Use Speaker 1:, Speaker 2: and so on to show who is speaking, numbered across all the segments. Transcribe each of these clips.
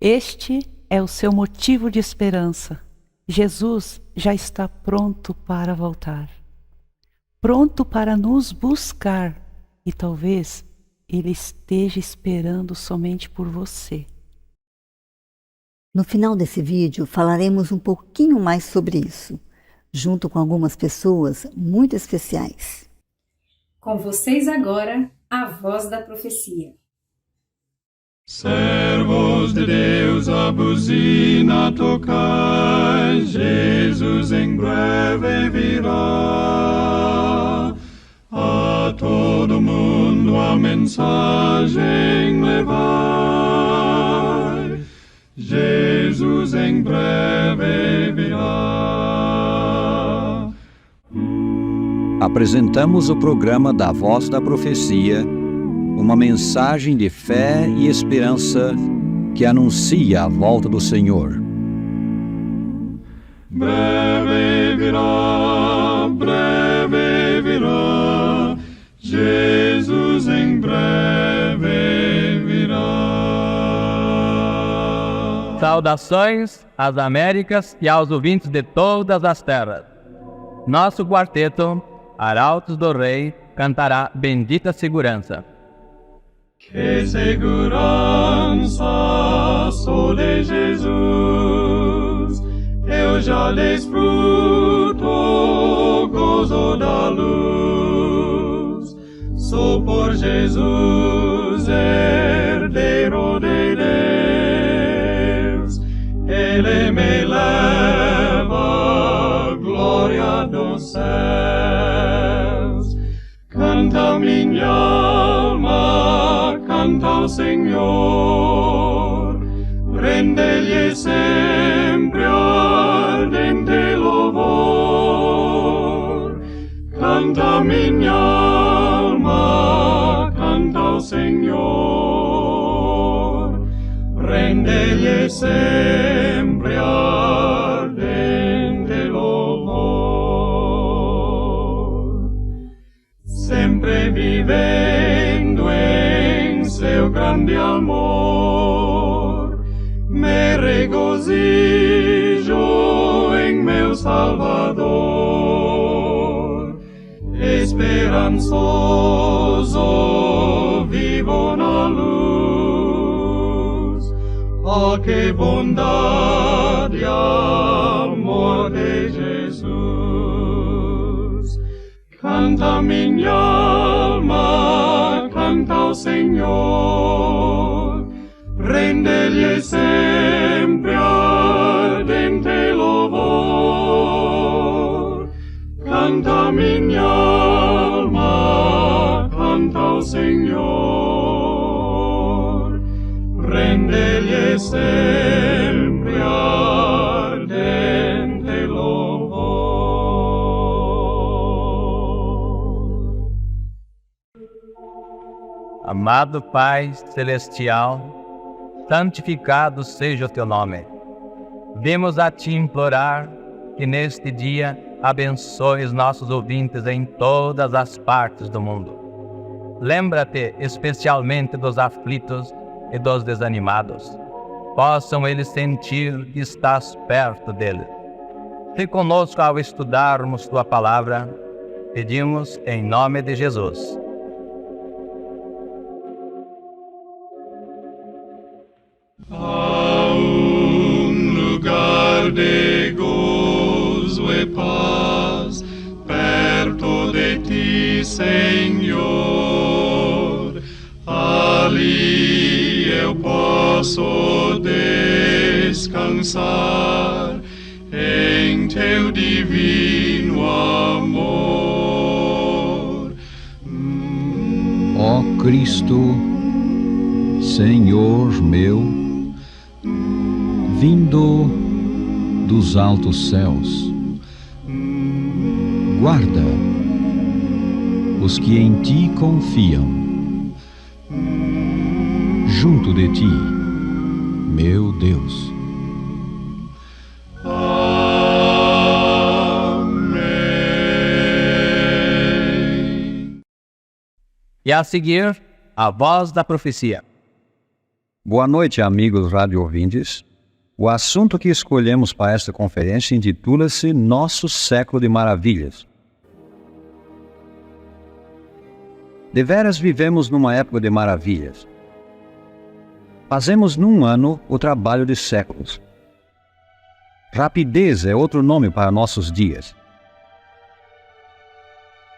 Speaker 1: Este é o seu motivo de esperança. Jesus já está pronto para voltar, pronto para nos buscar, e talvez Ele esteja esperando somente por você.
Speaker 2: No final desse vídeo falaremos um pouquinho mais sobre isso, junto com algumas pessoas muito especiais.
Speaker 3: Com vocês agora, a Voz da Profecia.
Speaker 4: Servos de Deus, a buzina tocai, Jesus em breve virá. A todo mundo a mensagem levai, Jesus em breve virá.
Speaker 5: Apresentamos o programa da Voz da Profecia, uma mensagem de fé e esperança que anuncia a volta do Senhor.
Speaker 4: Breve virá, Jesus em breve virá.
Speaker 6: Saudações às Américas e aos ouvintes de todas as terras. Nosso quarteto, Arautos do Rei, cantará Bendita Segurança.
Speaker 4: Que segurança sou de Jesus, eu já desfruto o gozo da luz. Sou por Jesus herdeiro de Deus, Ele me leva à glória dos céus. Canta minha alma, canta ao Senhor, rende-lhe sempre ardente louvor. Canta minha alma, canta ao Senhor, rende-lhe sempre ardente louvor. Sempre vivendo em seu grande amor, me regozijo em meu Salvador. Esperançoso vivo na luz, oh que bondade e amor de Jesus. Canta minha alma, canta ao Senhor, rende-lhe sempre ardente louvor. Canta minha alma, canta ao Senhor, rende-lhe sempre ardente louvor.
Speaker 6: Amado Pai Celestial, santificado seja o Teu nome. Vimos a Ti implorar que neste dia abençoes nossos ouvintes em todas as partes do mundo. Lembra-te especialmente dos aflitos e dos desanimados. Possam eles sentir que estás perto deles. Se conosco ao estudarmos Tua Palavra, pedimos em nome de Jesus.
Speaker 4: A lugar de gozo e paz, perto de Ti, Senhor, ali eu posso descansar em Teu divino amor.
Speaker 5: Ó Cristo, Senhor meu, vindo dos altos céus, guarda os que em Ti confiam, junto de Ti, meu Deus.
Speaker 4: Amém.
Speaker 6: E a seguir, a Voz da Profecia.
Speaker 5: Boa noite, amigos rádio-ouvintes. O assunto que escolhemos para esta conferência intitula-se Nosso Século de Maravilhas. Deveras vivemos numa época de maravilhas. Fazemos num ano o trabalho de séculos. Rapidez é outro nome para nossos dias.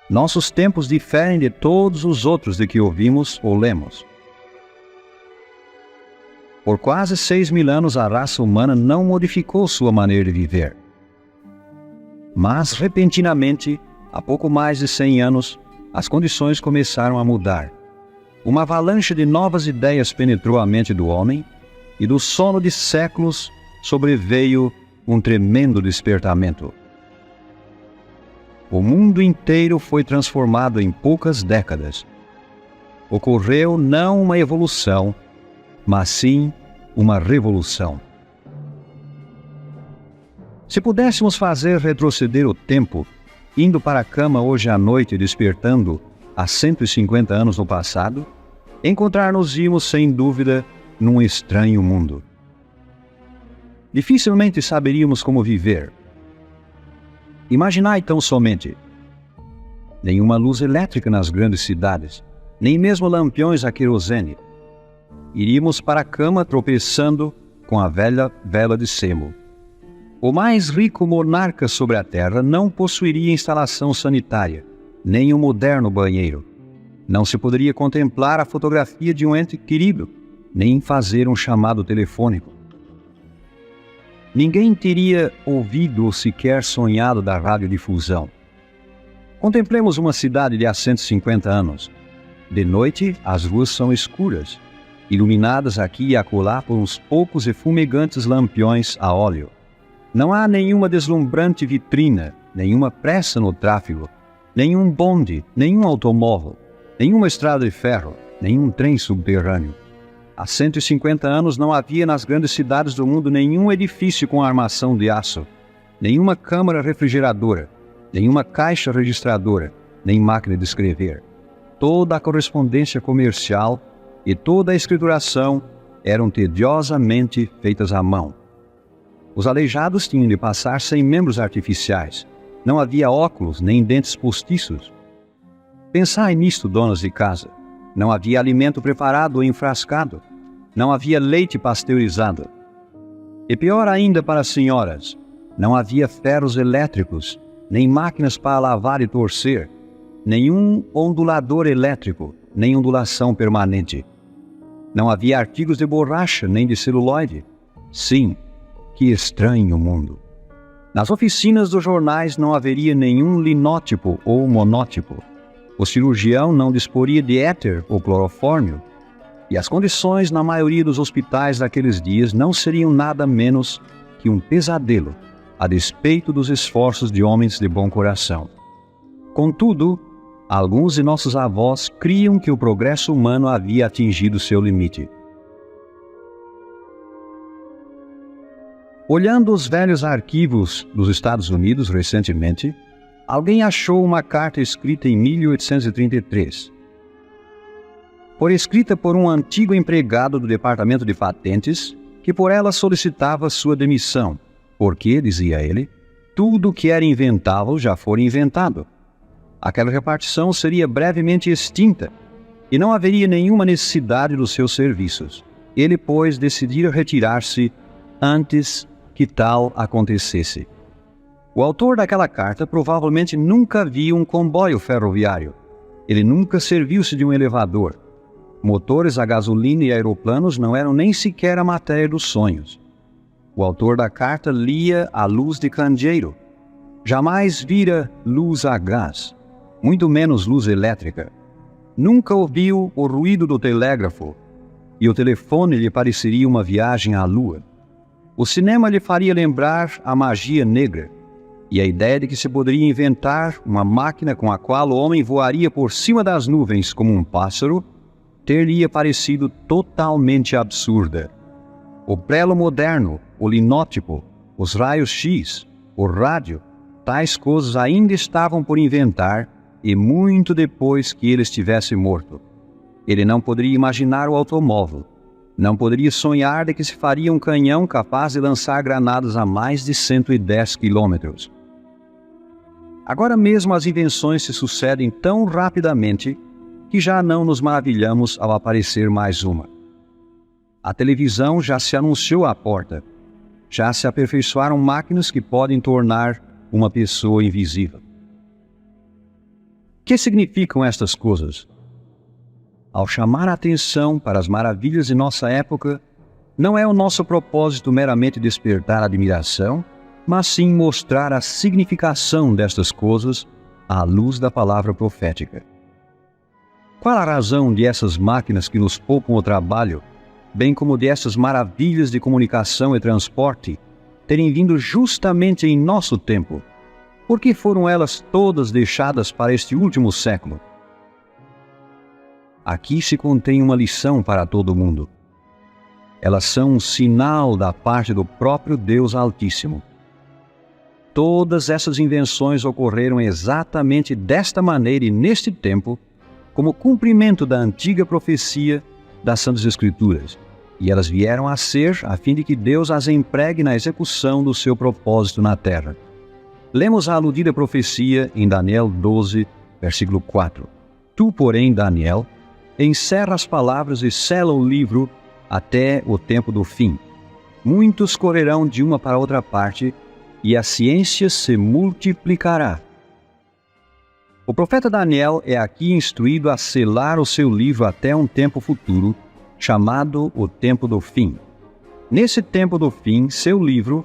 Speaker 5: Nossos tempos diferem de todos os outros de que ouvimos ou lemos. Por quase 6.000 anos a raça humana não modificou sua maneira de viver. Mas, repentinamente, há pouco mais de 100 anos, as condições começaram a mudar. Uma avalanche de novas ideias penetrou a mente do homem e do sono de séculos sobreveio um tremendo despertamento. O mundo inteiro foi transformado em poucas décadas. Ocorreu não uma evolução, mas sim uma revolução. Se pudéssemos fazer retroceder o tempo, indo para a cama hoje à noite e despertando há 150 anos no passado, encontrar-nos-íamos sem dúvida num estranho mundo. Dificilmente saberíamos como viver. Imaginai tão somente: nenhuma luz elétrica nas grandes cidades, nem mesmo lampiões a querosene. Iríamos para a cama tropeçando com a velha vela de sebo. O mais rico monarca sobre a terra não possuiria instalação sanitária, nem um moderno banheiro. Não se poderia contemplar a fotografia de um ente querido, nem fazer um chamado telefônico. Ninguém teria ouvido ou sequer sonhado da radiodifusão. Contemplemos uma cidade de há 150 anos. De noite, as ruas são escuras, iluminadas aqui e acolá por uns poucos e fumegantes lampiões a óleo. Não há nenhuma deslumbrante vitrina, nenhuma pressa no tráfego, nenhum bonde, nenhum automóvel, nenhuma estrada de ferro, nenhum trem subterrâneo. Há 150 anos não havia nas grandes cidades do mundo nenhum edifício com armação de aço, nenhuma câmara refrigeradora, nenhuma caixa registradora, nem máquina de escrever. Toda a correspondência comercial e toda a escrituração eram tediosamente feitas à mão. Os aleijados tinham de passar sem membros artificiais. Não havia óculos nem dentes postiços. Pensai nisto, donas de casa. Não havia alimento preparado ou enfrascado. Não havia leite pasteurizado. E pior ainda para as senhoras, não havia ferros elétricos, nem máquinas para lavar e torcer, nenhum ondulador elétrico, nem ondulação permanente. Não havia artigos de borracha, nem de celuloide. Sim, que estranho mundo. Nas oficinas dos jornais não haveria nenhum linótipo ou monótipo. O cirurgião não disporia de éter ou clorofórmio. E as condições na maioria dos hospitais daqueles dias não seriam nada menos que um pesadelo, a despeito dos esforços de homens de bom coração. Contudo, alguns de nossos avós criam que o progresso humano havia atingido seu limite. Olhando os velhos arquivos dos Estados Unidos recentemente, alguém achou uma carta escrita em 1833. Foi escrita por um antigo empregado do Departamento de Patentes, que por ela solicitava sua demissão, porque, dizia ele, tudo o que era inventável já fora inventado. Aquela repartição seria brevemente extinta e não haveria nenhuma necessidade dos seus serviços. Ele, pois, decidira retirar-se antes que tal acontecesse. O autor daquela carta provavelmente nunca viu um comboio ferroviário. Ele nunca serviu-se de um elevador. Motores a gasolina e aeroplanos não eram nem sequer a matéria dos sonhos. O autor da carta lia a luz de candeeiro. Jamais vira luz a gás, muito menos luz elétrica. Nunca ouviu o ruído do telégrafo, e o telefone lhe pareceria uma viagem à lua. O cinema lhe faria lembrar a magia negra, e a ideia de que se poderia inventar uma máquina com a qual o homem voaria por cima das nuvens como um pássaro, ter-lhe parecido totalmente absurda. O prelo moderno, o linótipo, os raios-x, o rádio, tais coisas ainda estavam por inventar, e muito depois que ele estivesse morto. Ele não poderia imaginar o automóvel, Não poderia sonhar de que se faria um canhão capaz de lançar granadas a mais de 110 quilômetros. Agora mesmo as invenções se sucedem tão rapidamente que já não nos maravilhamos ao aparecer mais uma. A televisão já se anunciou à porta. Já se aperfeiçoaram máquinas que podem tornar uma pessoa invisível. O que significam estas coisas? Ao chamar a atenção para as maravilhas de nossa época, não é o nosso propósito meramente despertar admiração, mas sim mostrar a significação destas coisas à luz da palavra profética. Qual a razão de essas máquinas que nos poupam o trabalho, bem como dessas maravilhas de comunicação e transporte, terem vindo justamente em nosso tempo? Por que foram elas todas deixadas para este último século? Aqui se contém uma lição para todo mundo. Elas são um sinal da parte do próprio Deus Altíssimo. Todas essas invenções ocorreram exatamente desta maneira e neste tempo, como cumprimento da antiga profecia das Santas Escrituras, e elas vieram a ser a fim de que Deus as empregue na execução do seu propósito na terra. Lemos a aludida profecia em Daniel 12, versículo 4. Tu, porém, Daniel, encerra as palavras e sela o livro até o tempo do fim. Muitos correrão de uma para outra parte, e a ciência se multiplicará. O profeta Daniel é aqui instruído a selar o seu livro até um tempo futuro, chamado o tempo do fim. Nesse tempo do fim, seu livro,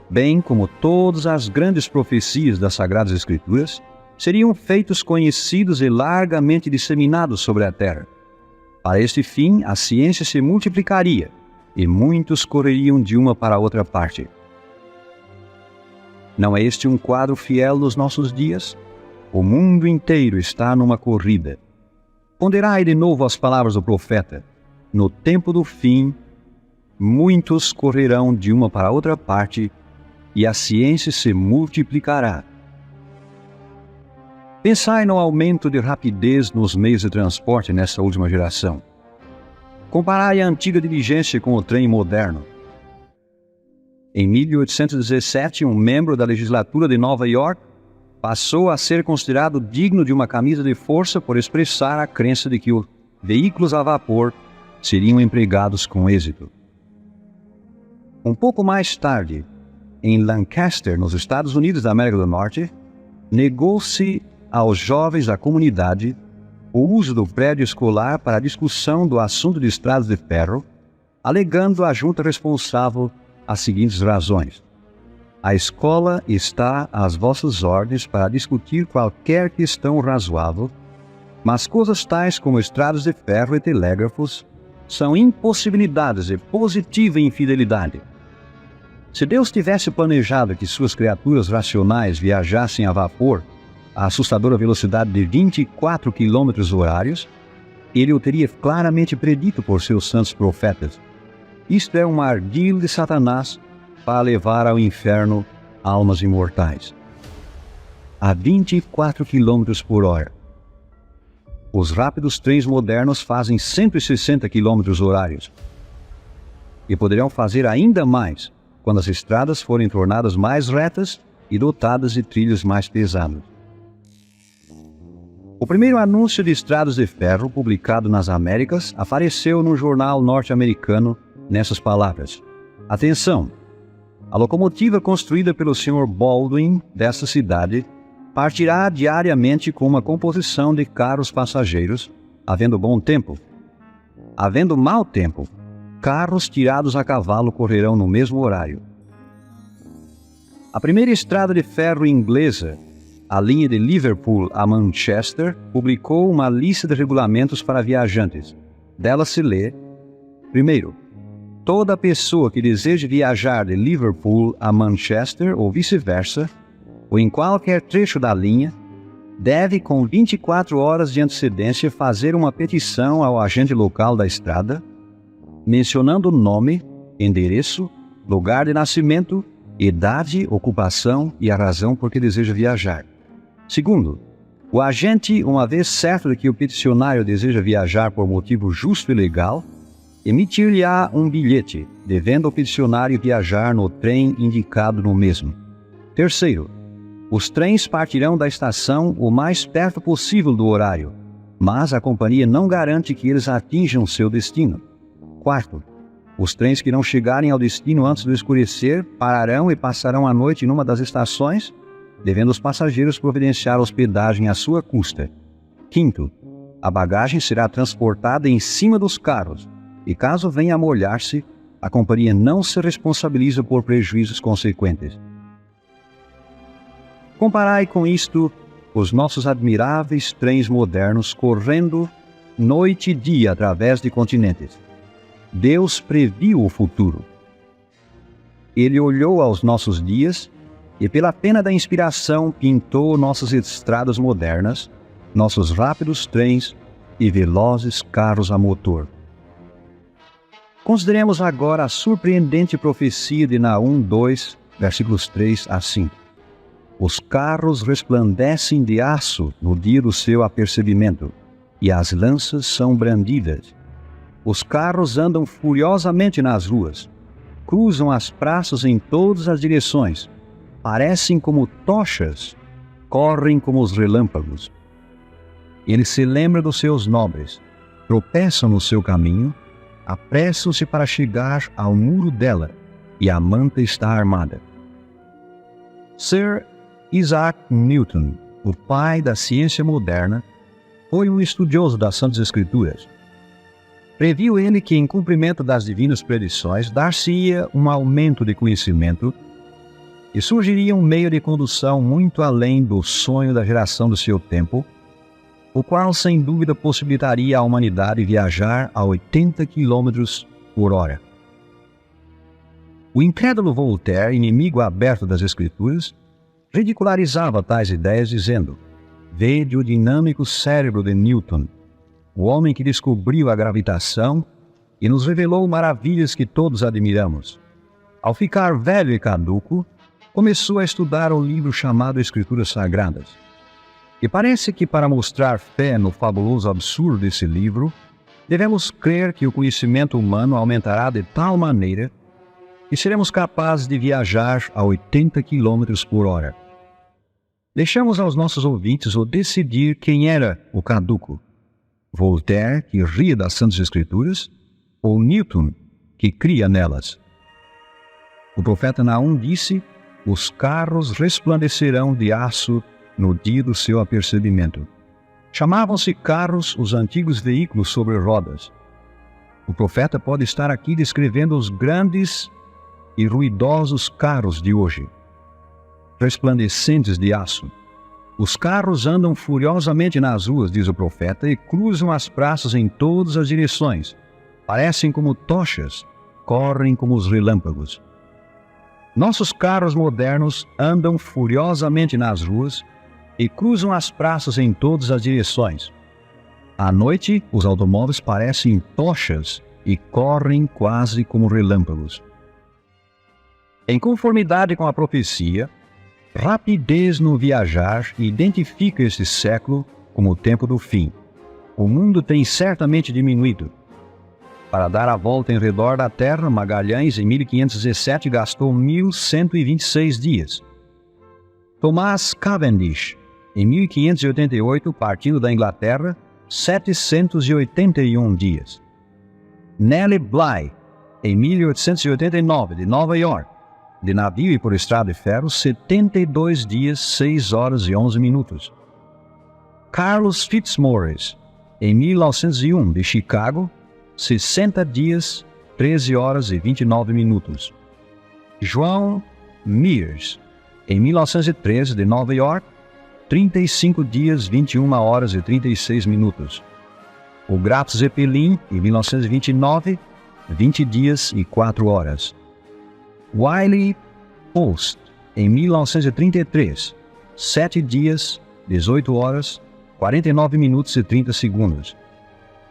Speaker 5: bem como todas as grandes profecias das Sagradas Escrituras, seriam feitos conhecidos e largamente disseminados sobre a terra. Para este fim, a ciência se multiplicaria, e muitos correriam de uma para outra parte. Não é este um quadro fiel nos nossos dias? O mundo inteiro está numa corrida. Ponderai de novo as palavras do profeta. No tempo do fim, muitos correrão de uma para outra parte, e a ciência se multiplicará. Pensai no aumento de rapidez nos meios de transporte nessa última geração. Comparai a antiga diligência com o trem moderno. Em 1817, um membro da legislatura de Nova York passou a ser considerado digno de uma camisa de força por expressar a crença de que os veículos a vapor seriam empregados com êxito. Um pouco mais tarde, em Lancaster, nos Estados Unidos da América do Norte, negou-se aos jovens da comunidade o uso do prédio escolar para a discussão do assunto de estradas de ferro, alegando a junta responsável as seguintes razões: a escola está às vossas ordens para discutir qualquer questão razoável, mas coisas tais como estradas de ferro e telégrafos são impossibilidades de positiva infidelidade. Se Deus tivesse planejado que suas criaturas racionais viajassem a vapor a assustadora velocidade de 24 km/h, ele o teria claramente predito por seus santos profetas. Isto é um ardil de Satanás para levar ao inferno almas imortais. A 24 km/h. Os rápidos trens modernos fazem 160 km/h. E poderão fazer ainda mais quando as estradas forem tornadas mais retas e dotadas de trilhos mais pesados. O primeiro anúncio de estradas de ferro publicado nas Américas apareceu no jornal norte-americano nessas palavras: atenção! A locomotiva construída pelo Sr. Baldwin desta cidade partirá diariamente com uma composição de carros passageiros, havendo bom tempo. Havendo mau tempo, carros tirados a cavalo correrão no mesmo horário. A primeira estrada de ferro inglesa, a linha de Liverpool a Manchester, publicou uma lista de regulamentos para viajantes. Dela se lê: primeiro, toda pessoa que deseje viajar de Liverpool a Manchester ou vice-versa, ou em qualquer trecho da linha, deve, com 24 horas de antecedência, fazer uma petição ao agente local da estrada, mencionando nome, endereço, lugar de nascimento, idade, ocupação e a razão por que deseja viajar. Segundo, o agente, uma vez certo de que o peticionário deseja viajar por motivo justo e legal, Emitir-lhe-á um bilhete, devendo o peticionário viajar no trem indicado no mesmo. Terceiro, os trens partirão da estação o mais perto possível do horário, mas a companhia não garante que eles atinjam seu destino. Quarto, os trens que não chegarem ao destino antes do escurecer pararão e passarão a noite numa das estações, devendo os passageiros providenciar hospedagem à sua custa. Quinto, a bagagem será transportada em cima dos carros, e caso venha a molhar-se, a companhia não se responsabiliza por prejuízos consequentes. Comparai com isto os nossos admiráveis trens modernos correndo noite e dia através de continentes. Deus previu o futuro. Ele olhou aos nossos dias e, pela pena da inspiração, pintou nossas estradas modernas, nossos rápidos trens e velozes carros a motor. Consideremos agora a surpreendente profecia de Naum 2, versículos 3 a 5. Os carros resplandecem de aço no dia do seu apercebimento, e as lanças são brandidas. Os carros andam furiosamente nas ruas, cruzam as praças em todas as direções, parecem como tochas, correm como os relâmpagos. Ele se lembra dos seus nobres, tropeçam no seu caminho, apressam-se para chegar ao muro dela, e a manta está armada. Sir Isaac Newton, o pai da ciência moderna, foi um estudioso das Santas Escrituras. Previu ele que, em cumprimento das divinas predições, dar-se-ia um aumento de conhecimento e surgiria um meio de condução muito além do sonho da geração do seu tempo, o qual, sem dúvida, possibilitaria à humanidade viajar a 80 km por hora. O incrédulo Voltaire, inimigo aberto das Escrituras, ridicularizava tais ideias dizendo: "Vede o dinâmico cérebro de Newton, o homem que descobriu a gravitação e nos revelou maravilhas que todos admiramos. Ao ficar velho e caduco, começou a estudar o livro chamado Escrituras Sagradas. E parece que, para mostrar fé no fabuloso absurdo desse livro, devemos crer que o conhecimento humano aumentará de tal maneira que seremos capazes de viajar a 80 km por hora. Deixamos aos nossos ouvintes o decidir quem era o caduco: Voltaire, que ria das Santas Escrituras, ou Newton, que cria nelas. O profeta Naum disse: os carros resplandecerão de aço no dia do seu apercebimento. Chamavam-se carros os antigos veículos sobre rodas. O profeta pode estar aqui descrevendo os grandes e ruidosos carros de hoje, resplandecentes de aço. Os carros andam furiosamente nas ruas, diz o profeta, e cruzam as praças em todas as direções. Parecem como tochas, correm como os relâmpagos. Nossos carros modernos andam furiosamente nas ruas e cruzam as praças em todas as direções. À noite, os automóveis parecem tochas e correm quase como relâmpagos. Em conformidade com a profecia, rapidez no viajar identifica este século como o tempo do fim. O mundo tem certamente diminuído. Para dar a volta em redor da Terra, Magalhães, em 1517, gastou 1.126 dias. Thomas Cavendish, em 1588, partindo da Inglaterra, 781 dias. Nellie Bly, em 1889, de Nova York, de navio e por estrada de ferro, 72 dias, 6 horas e 11 minutos. Carlos Fitzmaurice, em 1901, de Chicago, 60 dias, 13 horas e 29 minutos. João Mears, em 1913, de Nova York, 35 dias, 21 horas e 36 minutos. O Graf Zeppelin, em 1929, 20 dias e 4 horas. Wiley Post, em 1933, 7 dias, 18 horas, 49 minutos e 30 segundos.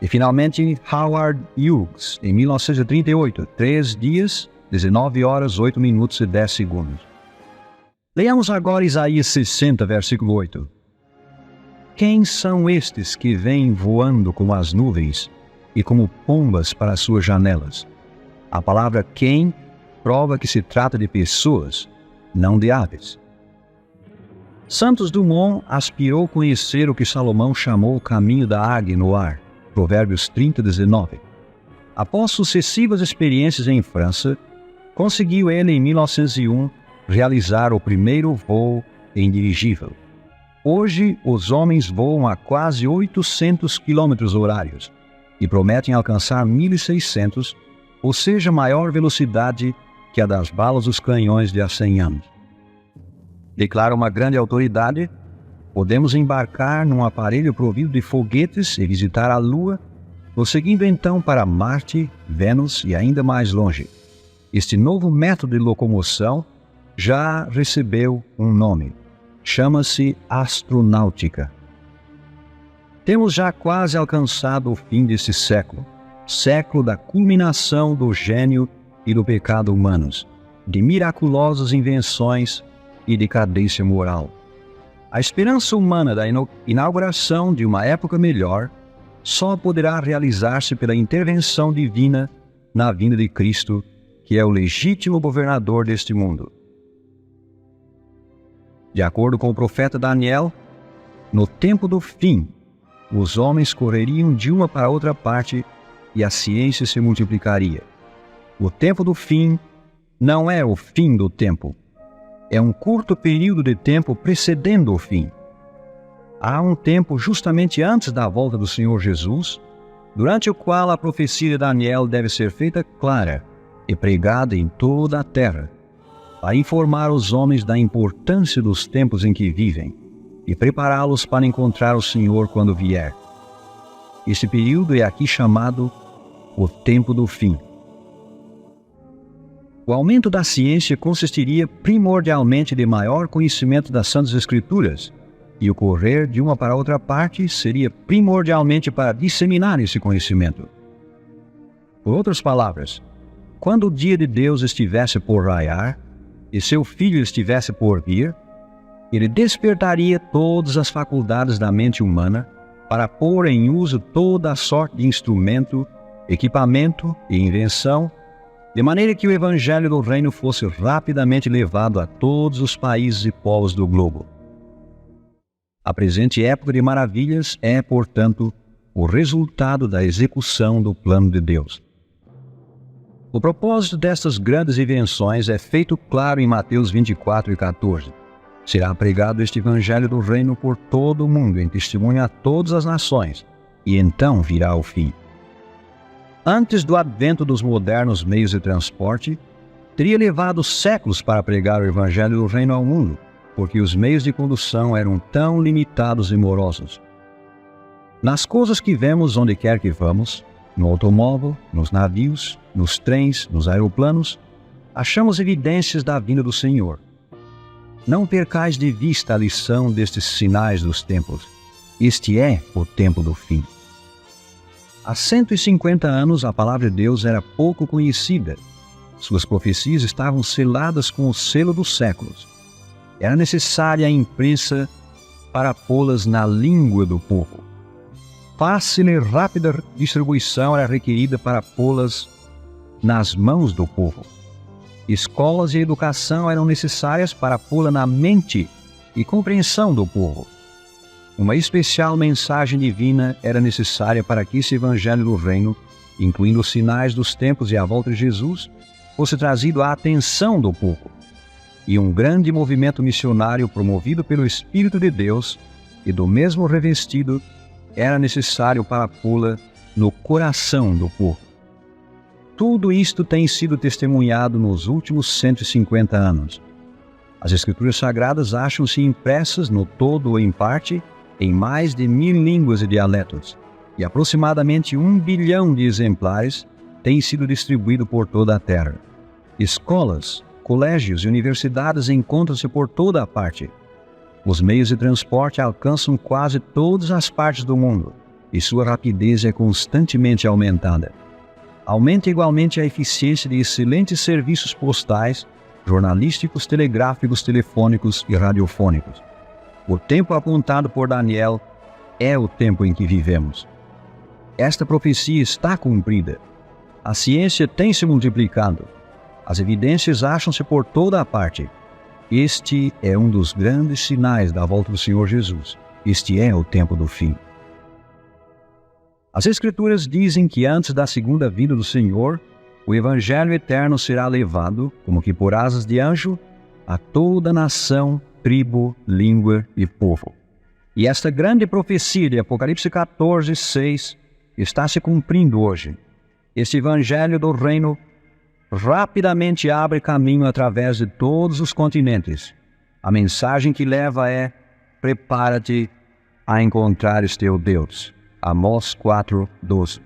Speaker 5: E, finalmente, Howard Hughes, em 1938, 3 dias, 19 horas, 8 minutos e 10 segundos. Leamos agora Isaías 60, versículo 8. Quem são estes que vêm voando como as nuvens e como pombas para suas janelas. A palavra quem prova que se trata de pessoas, não de aves. Santos Dumont aspirou conhecer o que Salomão chamou o caminho da águia no ar, Provérbios 30:19. Após sucessivas experiências em França, conseguiu ele em 1901 realizar o primeiro voo em dirigível. Hoje, os homens voam a quase 800 km/h e prometem alcançar 1.600, ou seja, maior velocidade que a das balas dos canhões de há 100 anos. Declara uma grande autoridade: podemos embarcar num aparelho provido de foguetes e visitar a Lua, prosseguindo então para Marte, Vênus e ainda mais longe. Este novo método de locomoção já recebeu um nome. Chama-se astronáutica. Temos já quase alcançado o fim desse século, século da culminação do gênio e do pecado humanos, de miraculosas invenções e decadência moral. A esperança humana da inauguração de uma época melhor só poderá realizar-se pela intervenção divina na vinda de Cristo, que é o legítimo governador deste mundo. De acordo com o profeta Daniel, no tempo do fim, os homens correriam de uma para outra parte e a ciência se multiplicaria. O tempo do fim não é o fim do tempo. É um curto período de tempo precedendo o fim. Há um tempo justamente antes da volta do Senhor Jesus, durante o qual a profecia de Daniel deve ser feita clara e pregada em toda a terra, para informar os homens da importância dos tempos em que vivem e prepará-los para encontrar o Senhor quando vier. Esse período é aqui chamado o tempo do fim. O aumento da ciência consistiria primordialmente de maior conhecimento das Santas Escrituras, e o correr de uma para outra parte seria primordialmente para disseminar esse conhecimento. Por outras palavras, quando o dia de Deus estivesse por raiar e seu Filho estivesse por vir, ele despertaria todas as faculdades da mente humana para pôr em uso toda a sorte de instrumento, equipamento e invenção, de maneira que o Evangelho do Reino fosse rapidamente levado a todos os países e povos do globo. A presente época de maravilhas é, portanto, o resultado da execução do plano de Deus. O propósito destas grandes invenções é feito claro em Mateus 24:14. Será pregado este Evangelho do Reino por todo o mundo, em testemunho a todas as nações, e então virá o fim. Antes do advento dos modernos meios de transporte, teria levado séculos para pregar o Evangelho do Reino ao mundo, porque os meios de condução eram tão limitados e morosos. Nas coisas que vemos onde quer que vamos, no automóvel, nos navios, nos trens, nos aeroplanos, achamos evidências da vinda do Senhor. Não percais de vista a lição destes sinais dos tempos. Este é o tempo do fim. Há 150 anos a palavra de Deus era pouco conhecida. Suas profecias estavam seladas com o selo dos séculos. Era necessária a imprensa para pô-las na língua do povo. Fácil e rápida distribuição era requerida para pô-las nas mãos do povo. Escolas e educação eram necessárias para pô-la na mente e compreensão do povo. Uma especial mensagem divina era necessária para que esse Evangelho do Reino, incluindo os sinais dos tempos e a volta de Jesus, fosse trazido à atenção do povo. E um grande movimento missionário promovido pelo Espírito de Deus e do mesmo revestido era necessário para pô-la no coração do povo. Tudo isto tem sido testemunhado nos últimos 150 anos. As Escrituras Sagradas acham-se impressas no todo ou em parte em mais de 1000 línguas e dialetos, e aproximadamente 1 bilhão de exemplares têm sido distribuídos por toda a terra. Escolas, colégios e universidades encontram-se por toda a parte. Os meios de transporte alcançam quase todas as partes do mundo, e sua rapidez é constantemente aumentada. Aumenta igualmente a eficiência de excelentes serviços postais, jornalísticos, telegráficos, telefônicos e radiofônicos. O tempo apontado por Daniel é o tempo em que vivemos. esta profecia está cumprida. A ciência tem se multiplicado. As evidências acham-se por toda a parte. Este é um dos grandes sinais da volta do Senhor Jesus. Este é o tempo do fim. As Escrituras dizem que antes da segunda vinda do Senhor, o Evangelho eterno será levado, como que por asas de anjo, a toda nação, tribo, língua e povo. E esta grande profecia de Apocalipse 14, 6 está se cumprindo hoje. Este Evangelho do Reino rapidamente abre caminho através de todos os continentes. A mensagem que leva é: prepara-te a encontrares teu Deus. Amós 4, 12.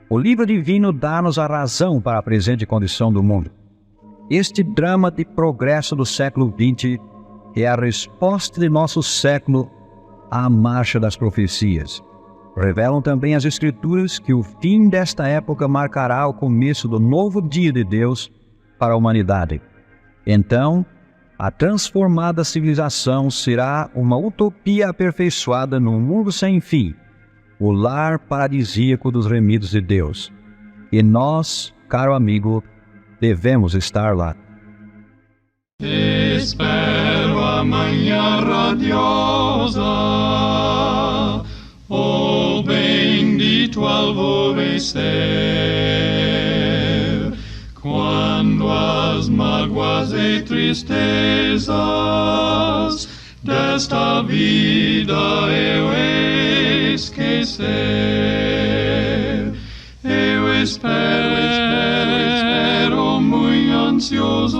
Speaker 5: O livro divino dá-nos a razão para a presente condição do mundo. Este drama de progresso do século XX é a resposta de nosso século à marcha das profecias. Revelam também as Escrituras que o fim desta época marcará o começo do novo dia de Deus para a humanidade. Então, a transformada civilização será uma utopia aperfeiçoada num mundo sem fim, o lar paradisíaco dos remidos de Deus. E nós, caro amigo, devemos estar lá.
Speaker 4: Espero a manhã radiosa, o bendito alvorecer, quando as mágoas e tristezas desta vida eu esquecer. Eu espero muito ansioso,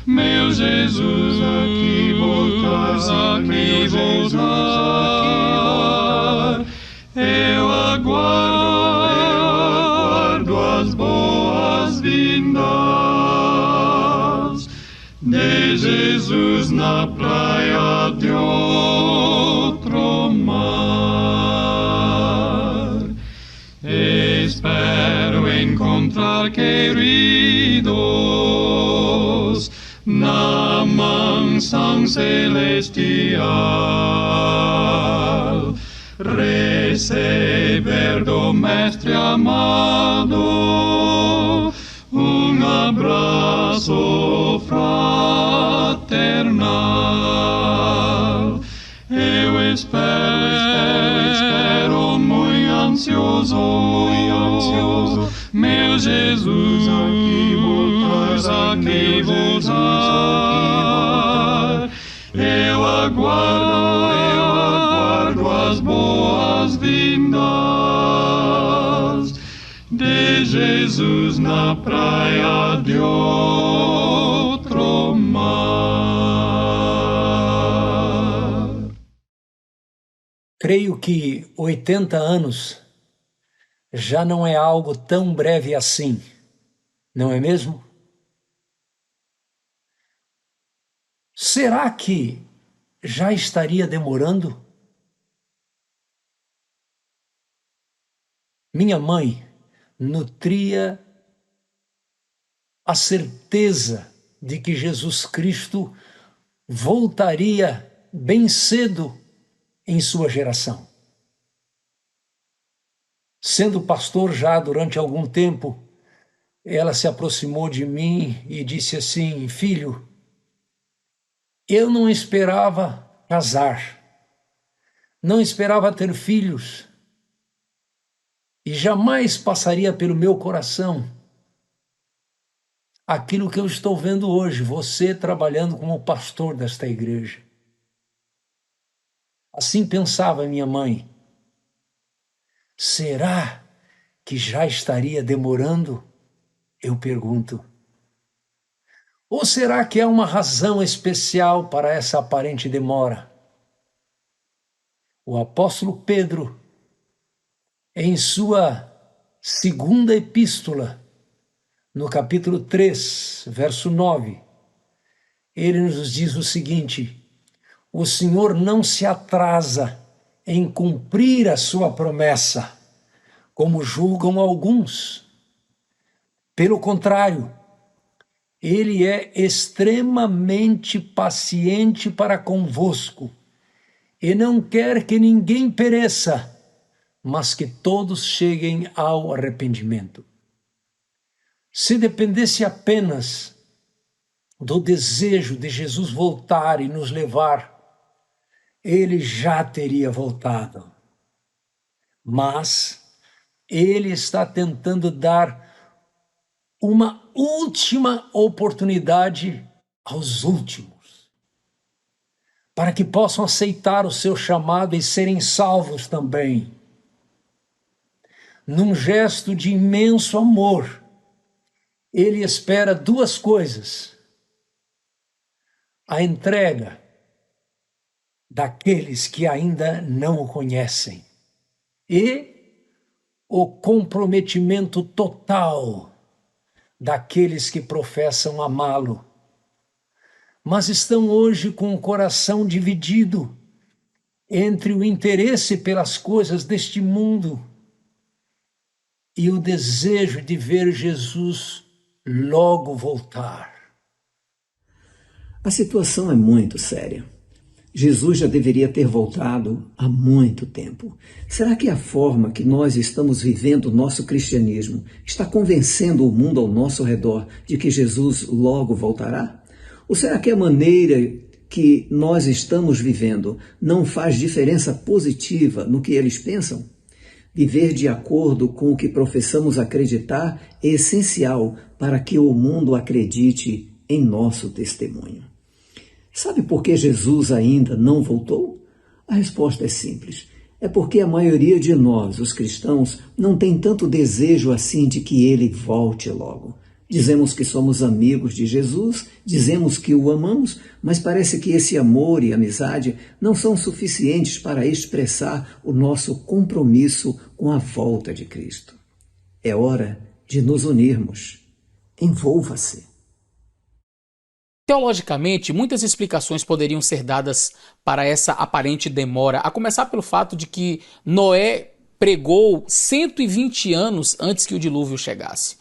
Speaker 4: meu Jesus aqui voltar, Eu aguardo as boas-vindas de Jesus na praia de outro mar. Espero encontrar queridos na mansão celestial, receber do Mestre amado abraço fraternal. Eu espero muito ansioso, meu Jesus aqui voltar. Eu aguardo as boas-vindas de Jesus na praia de outro mar.
Speaker 7: Creio que 80 anos já não é algo tão breve assim, não é mesmo? Será que já estaria demorando? Minha mãe nutria a certeza de que Jesus Cristo voltaria bem cedo em sua geração. Sendo pastor já durante algum tempo, ela se aproximou de mim e disse assim: filho, eu não esperava casar, não esperava ter filhos, e jamais passaria pelo meu coração aquilo que eu estou vendo hoje, você trabalhando como pastor desta igreja. Assim pensava minha mãe. Será que já estaria demorando? Eu pergunto. Ou será que há uma razão especial para essa aparente demora? O apóstolo Pedro, em sua segunda epístola, no capítulo 3, verso 9, ele nos diz o seguinte: o Senhor não se atrasa em cumprir a sua promessa, como julgam alguns. Pelo contrário, Ele é extremamente paciente para convosco e não quer que ninguém pereça, mas que todos cheguem ao arrependimento. Se dependesse apenas do desejo de Jesus voltar e nos levar, ele já teria voltado. Mas ele está tentando dar uma última oportunidade aos últimos, para que possam aceitar o seu chamado e serem salvos também. Num gesto de imenso amor, ele espera duas coisas: a entrega daqueles que ainda não o conhecem e o comprometimento total daqueles que professam amá-lo, mas estão hoje com o coração dividido entre o interesse pelas coisas deste mundo e o desejo de ver Jesus logo voltar.
Speaker 8: A situação é muito séria. Jesus já deveria ter voltado há muito tempo. Será que a forma que nós estamos vivendo o nosso cristianismo está convencendo o mundo ao nosso redor de que Jesus logo voltará? Ou será que a maneira que nós estamos vivendo não faz diferença positiva no que eles pensam? Viver de acordo com o que professamos acreditar é essencial para que o mundo acredite em nosso testemunho. Sabe por que Jesus ainda não voltou? A resposta é simples. É porque a maioria de nós, os cristãos, não tem tanto desejo assim de que ele volte logo. Dizemos que somos amigos de Jesus, dizemos que o amamos, mas parece que esse amor e amizade não são suficientes para expressar o nosso compromisso com a volta de Cristo. É hora de nos unirmos. Envolva-se.
Speaker 9: Teologicamente, muitas explicações poderiam ser dadas para essa aparente demora, a começar pelo fato de que Noé pregou 120 anos antes que o dilúvio chegasse.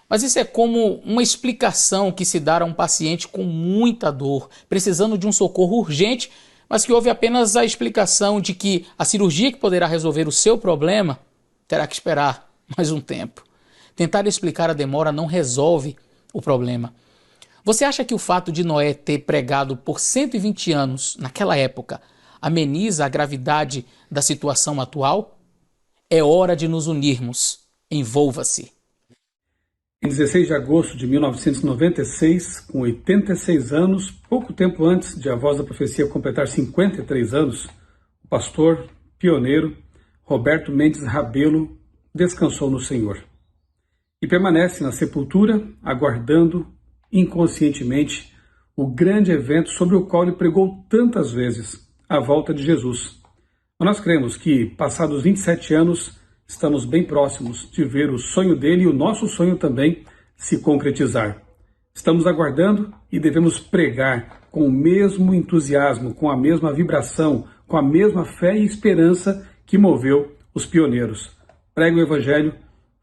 Speaker 9: Mas isso é como uma explicação que se dá a um paciente com muita dor, precisando de um socorro urgente, mas que houve apenas a explicação de que a cirurgia que poderá resolver o seu problema terá que esperar mais um tempo. Tentar explicar a demora não resolve o problema. Você acha que o fato de Noé ter pregado por 120 anos, naquela época, ameniza a gravidade da situação atual? É hora de nos unirmos. Envolva-se.
Speaker 10: Em 16 de agosto de 1996, com 86 anos, pouco tempo antes de A Voz da Profecia completar 53 anos, o pastor pioneiro Roberto Mendes Rabelo descansou no Senhor e permanece na sepultura, aguardando inconscientemente o grande evento sobre o qual ele pregou tantas vezes, a volta de Jesus. Mas nós cremos que, passados 27 anos, estamos bem próximos de ver o sonho dele e o nosso sonho também se concretizar. Estamos aguardando e devemos pregar com o mesmo entusiasmo, com a mesma vibração, com a mesma fé e esperança que moveu os pioneiros. Pregue o Evangelho,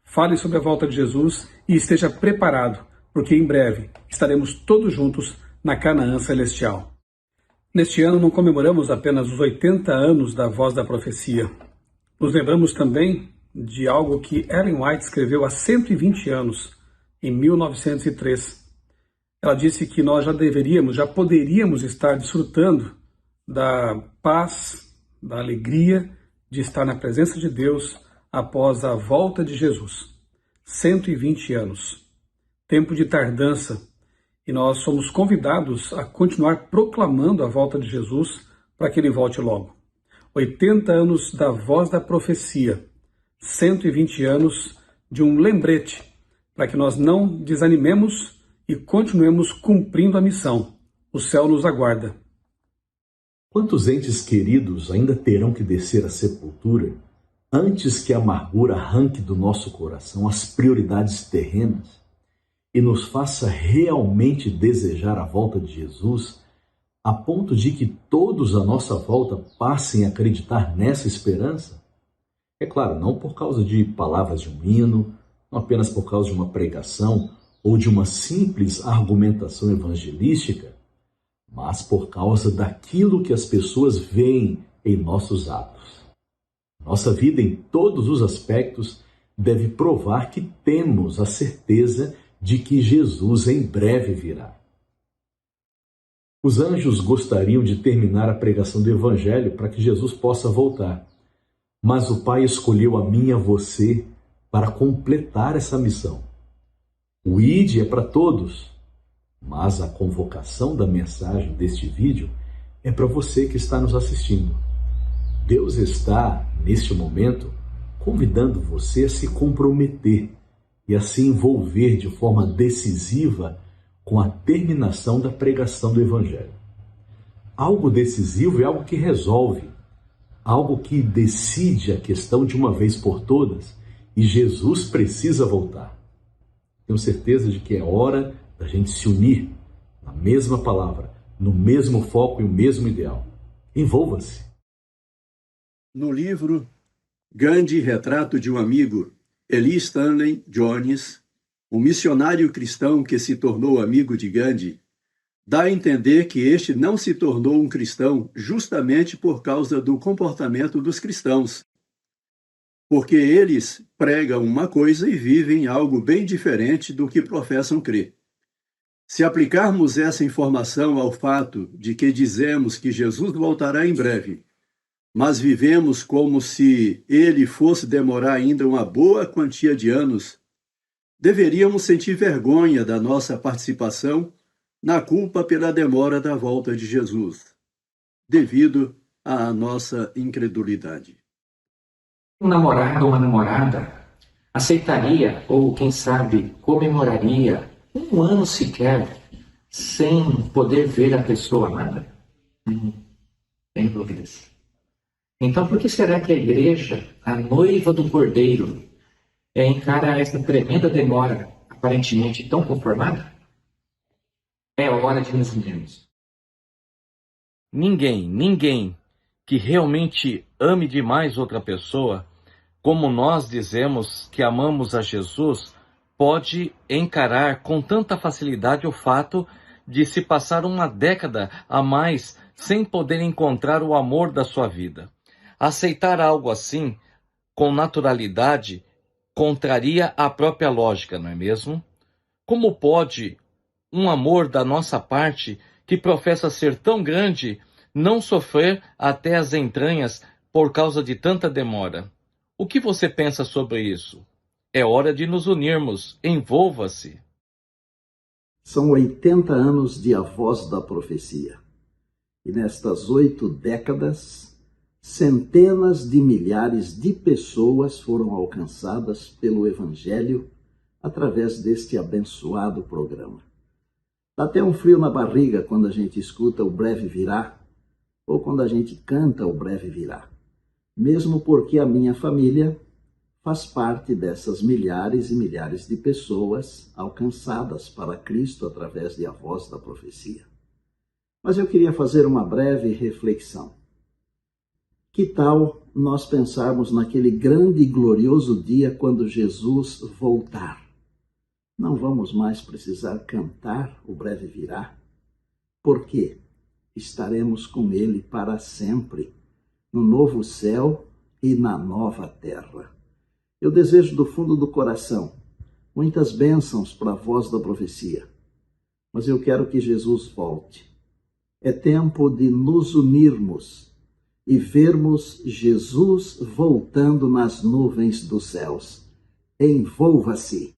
Speaker 10: fale sobre a volta de Jesus e esteja preparado, porque em breve estaremos todos juntos na Canaã Celestial. Neste ano não comemoramos apenas os 80 anos da Voz da Profecia. Nos lembramos também de algo que Ellen White escreveu há 120 anos, em 1903. Ela disse que nós já poderíamos estar desfrutando da paz, da alegria de estar na presença de Deus após a volta de Jesus. 120 anos. Tempo de tardança, e nós somos convidados a continuar proclamando a volta de Jesus para que ele volte logo. 80 anos da Voz da Profecia, 120 anos de um lembrete, para que nós não desanimemos e continuemos cumprindo a missão. O céu nos aguarda.
Speaker 11: Quantos entes queridos ainda terão que descer à sepultura antes que a amargura arranque do nosso coração as prioridades terrenas e nos faça realmente desejar a volta de Jesus, a ponto de que todos à nossa volta passem a acreditar nessa esperança? É claro, não por causa de palavras de um hino, não apenas por causa de uma pregação ou de uma simples argumentação evangelística, mas por causa daquilo que as pessoas veem em nossos atos. Nossa vida, em todos os aspectos, deve provar que temos a certeza de que Jesus em breve virá. Os anjos gostariam de terminar a pregação do Evangelho para que Jesus possa voltar. Mas o Pai escolheu a mim e a você para completar essa missão. O ID é para todos, mas a convocação da mensagem deste vídeo é para você que está nos assistindo. Deus está, neste momento, convidando você a se comprometer e a se envolver de forma decisiva com a terminação da pregação do Evangelho. Algo decisivo é algo que resolve, algo que decide a questão de uma vez por todas, e Jesus precisa voltar. Tenho certeza de que é hora da gente se unir na mesma palavra, no mesmo foco e o mesmo ideal. Envolva-se.
Speaker 12: No livro Gandhi, Retrato de um Amigo, Eli Stanley Jones, um missionário cristão que se tornou amigo de Gandhi, dá a entender que este não se tornou um cristão justamente por causa do comportamento dos cristãos, porque eles pregam uma coisa e vivem algo bem diferente do que professam crer. Se aplicarmos essa informação ao fato de que dizemos que Jesus voltará em breve, mas vivemos como se ele fosse demorar ainda uma boa quantia de anos, deveríamos sentir vergonha da nossa participação na culpa pela demora da volta de Jesus, devido à nossa incredulidade.
Speaker 13: Um namorado ou uma namorada aceitaria, ou quem sabe comemoraria, um ano sequer sem poder ver a pessoa amada? Sem dúvidas. Então, por que será que a igreja, a noiva do Cordeiro, encara essa tremenda demora, aparentemente tão conformada? É hora de nos unirmos.
Speaker 14: Ninguém que realmente ame demais outra pessoa, como nós dizemos que amamos a Jesus, pode encarar com tanta facilidade o fato de se passar uma década a mais sem poder encontrar o amor da sua vida. Aceitar algo assim, com naturalidade, contraria a própria lógica, não é mesmo? Como pode um amor da nossa parte, que professa ser tão grande, não sofrer até as entranhas por causa de tanta demora? O que você pensa sobre isso? É hora de nos unirmos. Envolva-se.
Speaker 8: São 80 anos de A Voz da Profecia. E nestas 8 décadas, centenas de milhares de pessoas foram alcançadas pelo Evangelho através deste abençoado programa. Dá até um frio na barriga quando a gente escuta O Breve Virá, ou quando a gente canta O Breve Virá. Mesmo porque a minha família faz parte dessas milhares e milhares de pessoas alcançadas para Cristo através de A Voz da Profecia. Mas eu queria fazer uma breve reflexão. Que tal nós pensarmos naquele grande e glorioso dia quando Jesus voltar? Não vamos mais precisar cantar O Breve Virá, porque estaremos com Ele para sempre, no novo céu e na nova terra. Eu desejo do fundo do coração muitas bênçãos para A Voz da Profecia, mas eu quero que Jesus volte. É tempo de nos unirmos e vermos Jesus voltando nas nuvens dos céus. Envolva-se.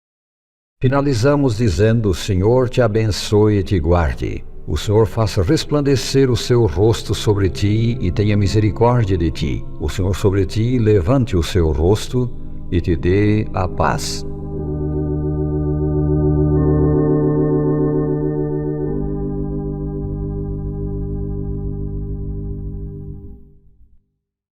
Speaker 5: Finalizamos dizendo: o Senhor te abençoe e te guarde. O Senhor faça resplandecer o seu rosto sobre ti e tenha misericórdia de ti. O Senhor sobre ti levante o seu rosto e te dê a paz.